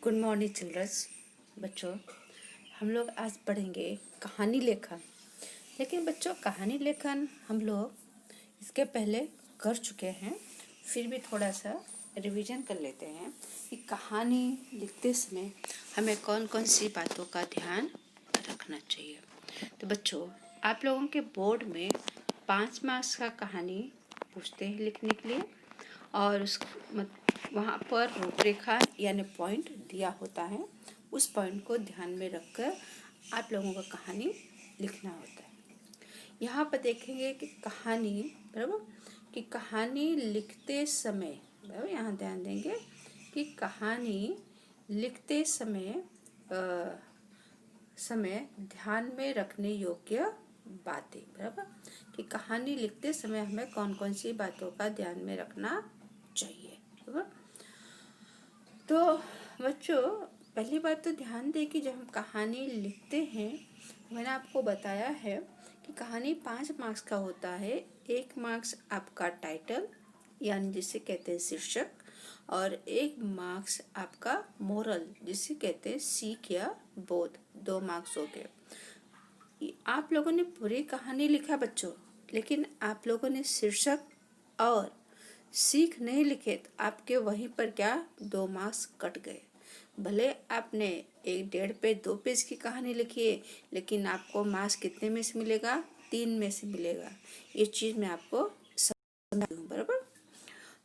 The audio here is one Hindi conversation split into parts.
Good morning children's. बच्चों, हम लोग आज पढ़ेंगे कहानी लेखन। लेकिन बच्चों, कहानी लेखन हम लोग इसके पहले कर चुके हैं, फिर भी थोड़ा सा रिवीजन कर लेते हैं कि कहानी लिखते समय हमें कौन कौन सी बातों का ध्यान रखना चाहिए। तो बच्चों, आप लोगों के बोर्ड में 5 मार्क्स का कहानी पूछते हैं लिखने के लिए, और उस वहाँ पर रूपरेखा यानी पॉइंट दिया होता है। उस पॉइंट को ध्यान में रखकर आप लोगों को कहानी लिखना होता है। यहाँ पर देखेंगे कि कहानी बराबर कि कहानी लिखते समय बराबर, यहाँ ध्यान देंगे कि कहानी लिखते समय ध्यान में रखने योग्य बातें बराबर कि कहानी लिखते समय हमें कौन कौन सी बातों का ध्यान में रखना चाहिए बराबर। तो बच्चों, पहली बात तो ध्यान दें कि जब हम कहानी लिखते हैं, मैंने आपको बताया है कि कहानी 5 मार्क्स का होता है। 1 मार्क्स आपका टाइटल यानी जिसे कहते हैं शीर्षक, और 1 मार्क्स आपका मोरल जिसे कहते हैं सीख या बोध। 2 मार्क्स हो गए। आप लोगों ने पूरी कहानी लिखा बच्चों, लेकिन आप लोगों ने शीर्षक और सीख नहीं लिखे तो आपके वहीं पर क्या 2 मार्क्स कट गए। भले आपने 1.5 पेज की कहानी लिखी है, लेकिन आपको मार्क्स कितने में से मिलेगा? 3 में से मिलेगा। ये चीज़ मैं आपको समझा दूँ बराबर।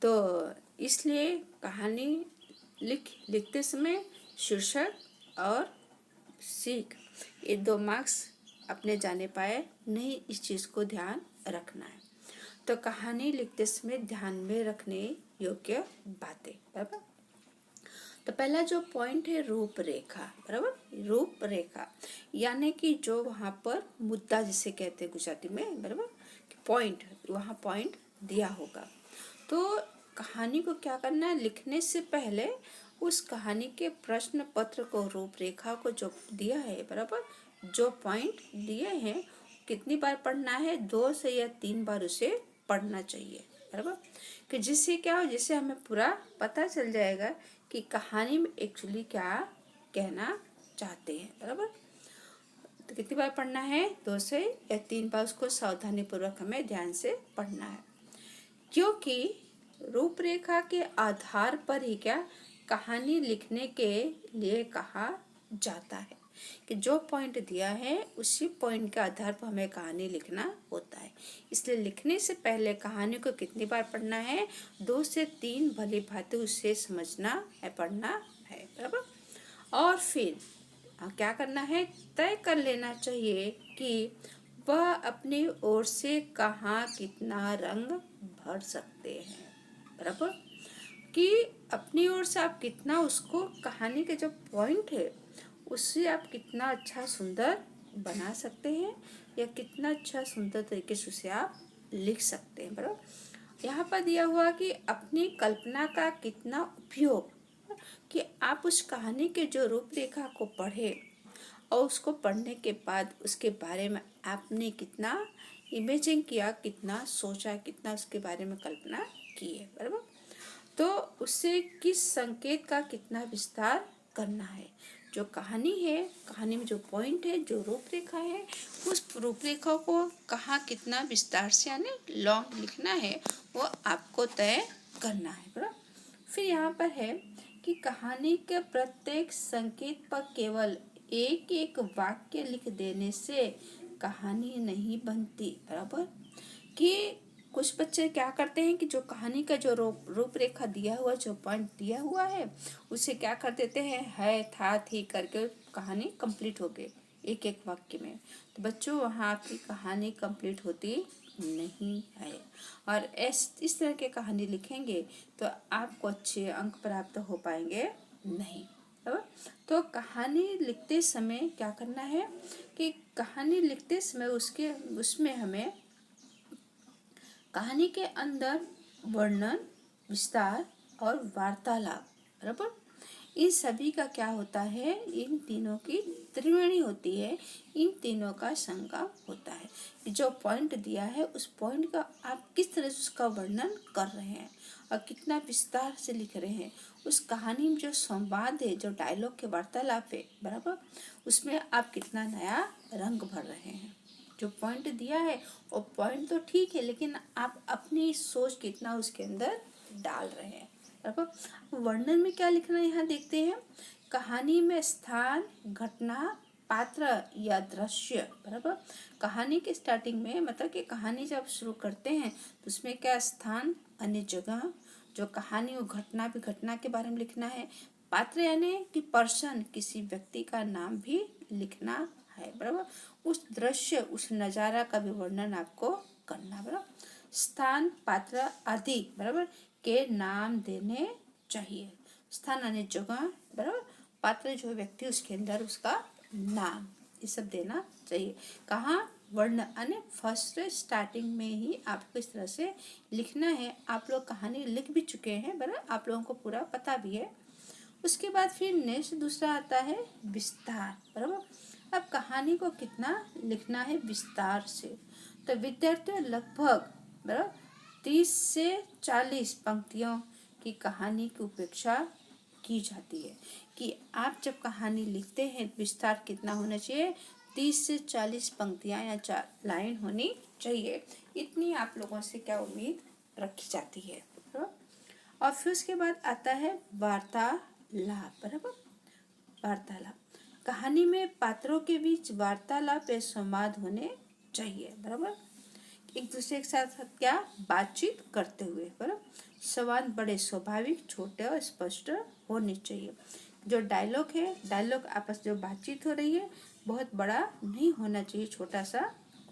तो इसलिए कहानी लिखते समय शीर्षक और सीख, ये 2 मार्क्स अपने जाने पाए नहीं, इस चीज़ को ध्यान रखना है। तो कहानी लिखते समय ध्यान में रखने योग्य बातें बराबर। तो पहला जो पॉइंट है रूपरेखा बराबर। रूपरेखा यानी कि जो वहाँ पर मुद्दा जिसे कहते हैं गुजराती में बराबर, पॉइंट, वहाँ पॉइंट दिया होगा। तो कहानी को क्या करना है, लिखने से पहले उस कहानी के प्रश्न पत्र को, रूपरेखा को जो दिया है बराबर, जो पॉइंट दिए हैं कितनी बार पढ़ना है? 2 से या 3 बार उसे पढ़ना चाहिए बराबर, कि जिससे क्या हो, जिससे हमें पूरा पता चल जाएगा कि कहानी में एक्चुअली क्या कहना चाहते हैं बराबर। तो कितनी बार पढ़ना है? 2 से या 3 बार उसको सावधानी पूर्वक हमें ध्यान से पढ़ना है, क्योंकि रूपरेखा के आधार पर ही क्या कहानी लिखने के लिए कहा जाता है कि जो पॉइंट दिया है उसी पॉइंट के आधार पर हमें कहानी लिखना होता है। इसलिए लिखने से पहले कहानी को कितनी बार पढ़ना है? 2 से 3 भली भांति उसे समझना है, पढ़ना है बराबर। और फिर क्या करना है? तय कर लेना चाहिए कि वह अपनी ओर से कहाँ कितना रंग भर सकते हैं बराबर, कि अपनी ओर से आप कितना उसको, कहानी के जो पॉइंट है उससे आप कितना अच्छा सुंदर बना सकते हैं, या कितना अच्छा सुंदर तरीके से उसे आप लिख सकते हैं बराबर। यहाँ पर दिया हुआ कि अपनी कल्पना का कितना उपयोग, कि आप उस कहानी के जो रूपरेखा को पढ़े और उसको पढ़ने के बाद उसके बारे में आपने कितना इमेजिन किया, कितना सोचा, कितना उसके बारे में कल्पना की है बराबर। तो उससे किस संकेत का कितना विस्तार करना है, जो कहानी है, कहानी में जो पॉइंट है, जो रूपरेखा है, उस रूपरेखा को कहाँ कितना विस्तार से यानी लॉन्ग लिखना है, वो आपको तय करना है बराबर। फिर यहाँ पर है कि कहानी के प्रत्येक संकेत पर केवल एक एक वाक्य लिख देने से कहानी नहीं बनती बराबर, कि कुछ बच्चे क्या करते हैं कि जो कहानी का जो रूपरेखा दिया हुआ, जो पॉइंट दिया हुआ है, उसे क्या कर देते हैं, है था थी करके कहानी कंप्लीट हो गई एक एक वाक्य में। तो बच्चों, वहाँ आपकी कहानी कंप्लीट होती नहीं है, और इस तरह की कहानी लिखेंगे तो आपको अच्छे अंक प्राप्त हो पाएंगे नहीं। तो कहानी लिखते समय क्या करना है कि कहानी लिखते समय उसमें हमें कहानी के अंदर वर्णन, विस्तार और वार्तालाप बराबर, इन सभी का क्या होता है, इन तीनों की त्रिवेणी होती है, इन तीनों का संगम होता है। जो पॉइंट दिया है उस पॉइंट का आप किस तरह से उसका वर्णन कर रहे हैं और कितना विस्तार से लिख रहे हैं। उस कहानी में जो संवाद है, जो डायलॉग के वार्तालाप है, बराबर, उसमें आप कितना नया रंग भर रहे हैं। जो पॉइंट दिया है वो पॉइंट तो ठीक है, लेकिन आप अपनी सोच कितना उसके अंदर डाल रहे हैं, बराबर। वर्णन में क्या लिखना है यहाँ देखते हैं। कहानी में स्थान, घटना, पात्र या दृश्य, बराबर। कहानी के स्टार्टिंग में मतलब कि कहानी जब शुरू करते हैं तो उसमें क्या स्थान, अन्य जगह, जो कहानी वो घटना भी, घटना के बारे में लिखना है। पात्र यानी कि पर्सन, किसी व्यक्ति का नाम भी लिखना है, बराबर। उस दृश्य, उस नज़ारा का भी वर्णन आपको करना, बराबर। स्थान, पात्र आदि, बराबर, के नाम देने चाहिए। स्थान यानी जगह, बराबर। पात्र जो व्यक्ति, उसके अंदर उसका नाम, ये सब देना चाहिए। कहाँ, वर्ण यानी फर्स्ट स्टार्टिंग में ही आपको इस तरह से लिखना है। आप लोग कहानी लिख भी चुके हैं, बराबर, आप लोगों को पूरा पता भी है। उसके बाद फिर नेक्स्ट दूसरा आता है विस्तार, बराबर। अब कहानी को कितना लिखना है विस्तार से। तो विद्यार्थियों लगभग, बराबर, 30 से 40 पंक्तियों की कहानी की उपेक्षा की जाती है। कि आप जब कहानी लिखते हैं विस्तार कितना होना चाहिए, 30 से 40 पंक्तियां या 4 लाइन होनी चाहिए। इतनी आप लोगों से क्या उम्मीद रखी जाती है, बराबर। और फिर उसके बाद आता है वार्तालाप, बराबर। वार्तालाप, कहानी में पात्रों के बीच वार्तालाप या संवाद होने चाहिए, बराबर। एक दूसरे के साथ क्या बातचीत करते हुए, बराबर। संवाद बड़े स्वाभाविक, छोटे और स्पष्ट होने चाहिए। जो डायलॉग है, डायलॉग आपस जो बातचीत हो रही है, बहुत बड़ा नहीं होना चाहिए, छोटा सा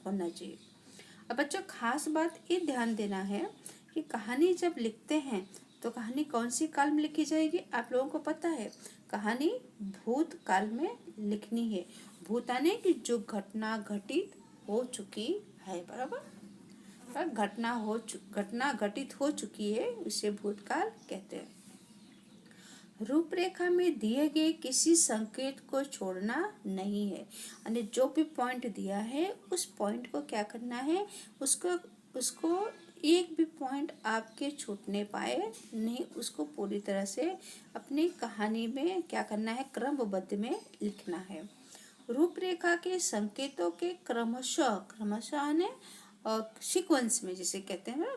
होना चाहिए। अब बच्चों खास बात ये ध्यान देना है कि कहानी जब लिखते हैं तो कहानी कौन सी काल में लिखी जाएगी, आप लोगों को पता है। कहानी भूतकाल में लिखनी है। भूत आने की जो घटना घटित हो चुकी है, बराबर। घटना घटित हो चुकी है, उसे भूतकाल कहते हैं। रूपरेखा में दिए गए किसी संकेत को छोड़ना नहीं है। यानी जो भी पॉइंट दिया है उस पॉइंट को क्या करना है, उसको एक भी पॉइंट आपके छूटने पाए नहीं, उसको पूरी तरह से अपनी कहानी में क्या करना है, क्रमबद्ध में लिखना है। रूपरेखा के संकेतों के क्रमशः ने सीक्वेंस में, जिसे कहते हैं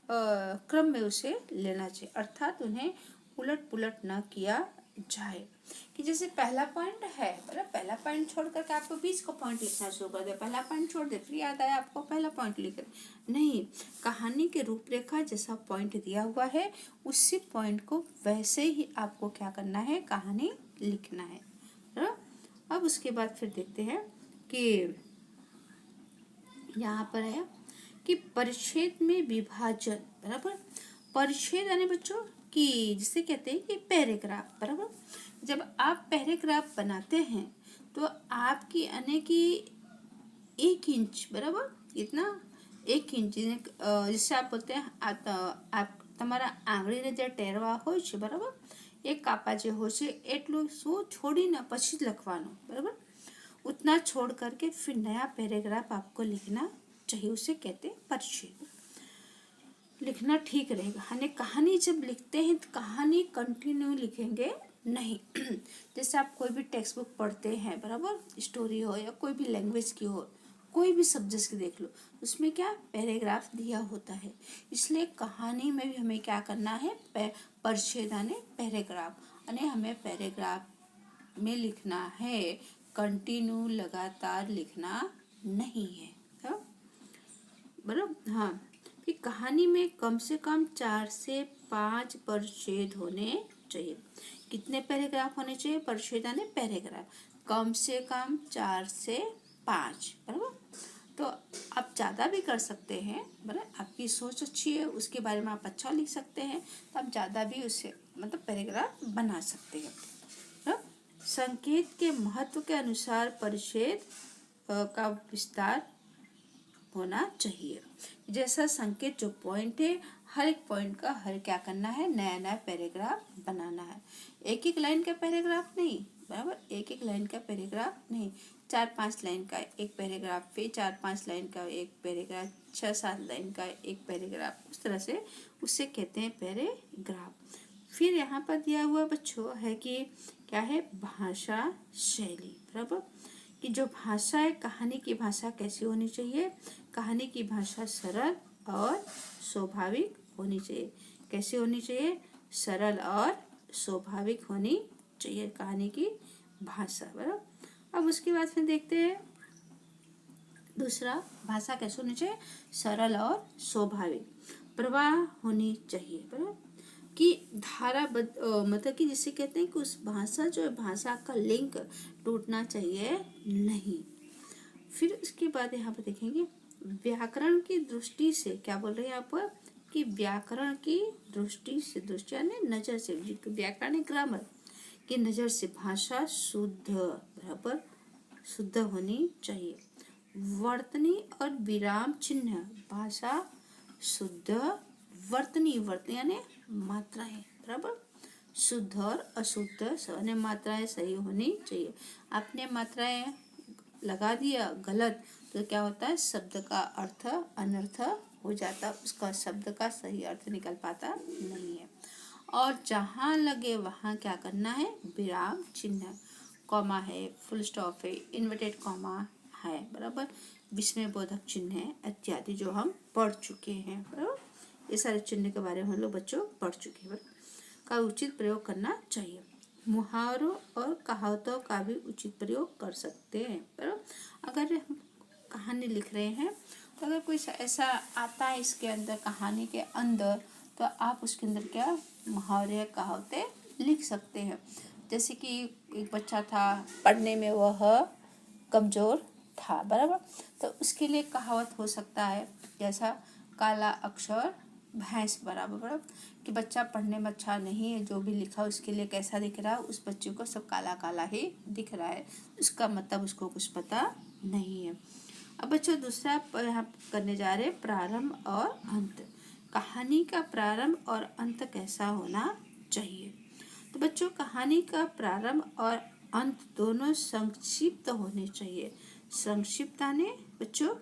क्रम में उसे लेना चाहिए, अर्थात उन्हें उलट पुलट न किया जाए। कि जैसे पहला पॉइंट है, मतलब पहला पॉइंट छोड़ करके आपको 20 को पॉइंट लिखना शुरू कर दे, पहला पॉइंट छोड़ दे, फिर याद आया आपको पहला पॉइंट लिख नहीं। कहानी के रूपरेखा जैसा पॉइंट दिया हुआ है उसी पॉइंट को वैसे ही आपको क्या करना है, कहानी लिखना है। अब उसके बाद फिर देखते हैं कि यहाँ पर है कि परिच्छेद में विभाजन, बराबर। परिच्छेद यानी बच्चों कि जिसे कहते हैं कि पैराग्राफ, बराबर। जब आप पैराग्राफ बनाते हैं तो आपकी यानी कि 1 इंच, बराबर, इतना 1 इंच, जिससे आप बोलते हैं आप તમારા આંગળીને જે ટેરવા હોય છે, બરાબર, એ કાપા જે હોય છે એટલું શું છોડીને પછી જ લખવાનું, બરાબર। उतना छोड़ करके फिर नया पैराग्राफ आपको लिखना चाहिए, उसे कहते हैं परिच्छेद। लिखना ठीक रहेगा। यानी कहानी जब लिखते हैं तो कहानी कंटिन्यू लिखेंगे नहीं। जैसे आप कोई भी टेक्स्ट बुक पढ़ते हैं, बराबर, स्टोरी हो या कोई भी लैंग्वेज की हो, कोई भी सब्जेक्ट की देख लो, उसमें क्या पैराग्राफ दिया होता है। इसलिए कहानी में भी हमें क्या करना है, परिच्छेद यानी पैराग्राफ, यानी हमें पैराग्राफ में लिखना है, कंटिन्यू लगातार लिखना नहीं है, बराबर। हाँ, कि कहानी में कम से कम 4 से 5 परिच्छेद होने चाहिए। कितने पैराग्राफ होने चाहिए, परिच्छेद यानी पैराग्राफ, कम से कम 4 से 5, बराबर। तो आप ज़्यादा भी कर सकते हैं, बराबर, आपकी सोच अच्छी है, उसके बारे में आप अच्छा लिख सकते हैं, तो आप ज़्यादा भी उससे मतलब पैराग्राफ बना सकते हैं, बराबर। संकेत के महत्व के अनुसार परिच्छेद का विस्तार होना चाहिए। जैसा संकेत जो पॉइंट है, हर एक पॉइंट का हर क्या करना है, नया नया पैराग्राफ बनाना है। एक एक लाइन का पैराग्राफ नहीं, बराबर, एक एक लाइन का पैराग्राफ नहीं, 4-5 लाइन का एक पैराग्राफ, फिर 4-5 लाइन का एक पैराग्राफ, 6-7 लाइन का एक पैराग्राफ, उस तरह से उससे कहते हैं पैराग्राफ। फिर यहाँ पर दिया हुआ बच्चों है कि क्या है, भाषा शैली, बराबर, कि जो भाषा है, कहानी की भाषा कैसी होनी चाहिए, कहानी की भाषा सरल और स्वाभाविक होनी चाहिए। कैसे होनी चाहिए, सरल और स्वाभाविक होनी चाहिए कहानी की भाषा, बराबर। अब उसके बाद फिर देखते हैं दूसरा, भाषा कैसे होनी चाहिए, सरल और स्वाभाविक, प्रवाह होनी चाहिए, बराबर, कि धारा मतलब कि जिसे कहते हैं कि उस भाषा जो है, भाषा का लिंक टूटना चाहिए नहीं। फिर उसके बाद यहाँ पर देखेंगे व्याकरण की दृष्टि से, क्या बोल रहे हैं यहाँ पर, कि व्याकरण की दृष्टि से, दृष्टि यानी नजर से, व्याकरण ग्रामर की नजर से भाषा शुद्ध, बराबर, शुद्ध होनी चाहिए। वर्तनी और विराम चिन्ह, भाषा शुद्ध, वर्तनी, वर्तनी यानी मात्राएं, बराबर, शुद्ध और अशुद्ध यानी मात्राएं सही होनी चाहिए। आपने मात्राएं लगा दिया गलत तो क्या होता है, शब्द का अर्थ अनर्थ हो जाता, उसका शब्द का सही अर्थ निकल पाता नहीं है। और जहाँ लगे वहाँ क्या करना है, विराम चिन्ह, कॉमा है, फुल स्टॉप है, इन्वर्टेड कॉमा है, बराबर, विस्मय बोधक चिन्ह है इत्यादि, जो हम पढ़ चुके हैं, बराबर। ये सारे चिन्ह के बारे में हम लोग बच्चों पढ़ चुके हैं, का उचित प्रयोग करना चाहिए। मुहावरों और कहावतों का भी उचित प्रयोग कर सकते हैं, बराबर। अगर हम कहानी लिख रहे हैं तो अगर कोई ऐसा आता है इसके अंदर, कहानी के अंदर, तो आप उसके अंदर क्या मुहावरे या कहावतें लिख सकते हैं। जैसे कि एक बच्चा था, पढ़ने में वह कमज़ोर था, बराबर, तो उसके लिए कहावत हो सकता है जैसा काला अक्षर भैंस बराबर, बराबर, कि बच्चा पढ़ने में अच्छा नहीं है, जो भी लिखा उसके लिए कैसा दिख रहा है, उस बच्चे को सब काला काला ही दिख रहा है, उसका मतलब उसको कुछ पता नहीं है। अब बच्चों दूसरा यहाँ करने जा रहे हैं प्रारंभ और अंत। कहानी का प्रारंभ और अंत कैसा होना चाहिए। तो बच्चों कहानी का प्रारंभ और अंत दोनों संक्षिप्त होने चाहिए। संक्षिप्त आने बच्चों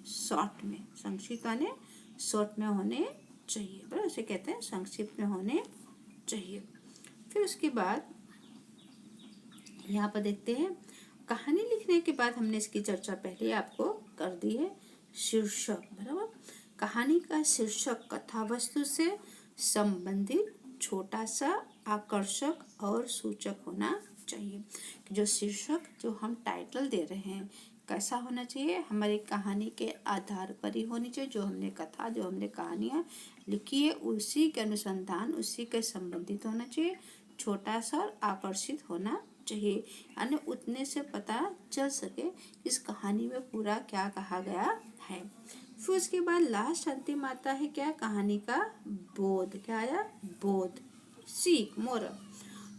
शॉर्ट में, संक्षिप्त आने शॉर्ट में होने चाहिए, बराबर, उसे कहते हैं संक्षिप्त में होने चाहिए। फिर उसके बाद यहाँ पर देखते हैं, कहानी लिखने के बाद हमने इसकी चर्चा पहले आपको कर दी है, शीर्षक, बराबर, कहानी का शीर्षक कथा वस्तु से संबंधित छोटा सा आकर्षक और सूचक होना चाहिए। जो शीर्षक, जो हम टाइटल दे रहे हैं, कैसा होना चाहिए, हमारी कहानी के आधार पर ही होनी चाहिए। जो हमने कथा, जो हमने कहानियाँ लिखी है उसी के अनुसंधान, उसी के संबंधित होना चाहिए, छोटा सा और आकर्षित होना चाहिए, यानी उतने से पता चल सके इस कहानी में पूरा क्या कहा गया है। फिर उसके बाद लास्ट अंतिम आता है क्या, कहानी का बोध, क्या आया, बोध, सीख, मोरल।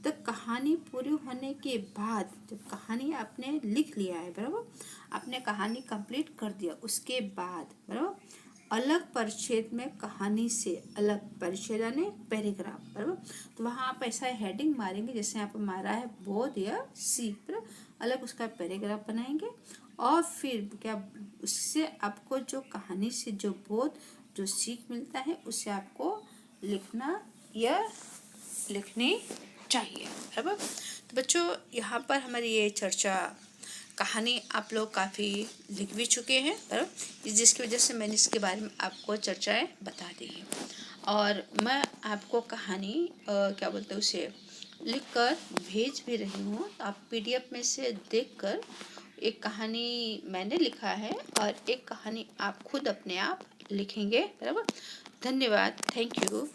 तो कहानी पूरी होने के बाद, जब कहानी आपने लिख लिया है, बराबर, आपने कहानी कंप्लीट कर दिया, उसके बाद, बराबर, अलग परिच्छेद में कहानी से अलग परिच्छेद यानी पैराग्राफ, बराबर, तो वहाँ आप ऐसा हेडिंग मारेंगे जैसे यहाँ पर मारा है बोध या सीख, बराबर, अलग उसका पैराग्राफ बनाएंगे। और फिर क्या, उससे आपको जो कहानी से जो बोध, जो सीख मिलता है, उसे आपको लिखना या लिखनी चाहिए, बराबर। तो बच्चों यहाँ पर हमारी ये चर्चा, कहानी आप लोग काफ़ी लिख भी चुके हैं, बराबर, जिसकी वजह से मैंने इसके बारे में आपको चर्चाएं बता दी है। और मैं आपको कहानी क्या बोलते हैं उसे लिख कर भेज भी रही हूँ। आप PDF में से देखकर एक कहानी मैंने लिखा है और एक कहानी आप खुद अपने आप लिखेंगे, बराबर। धन्यवाद, थैंक यू।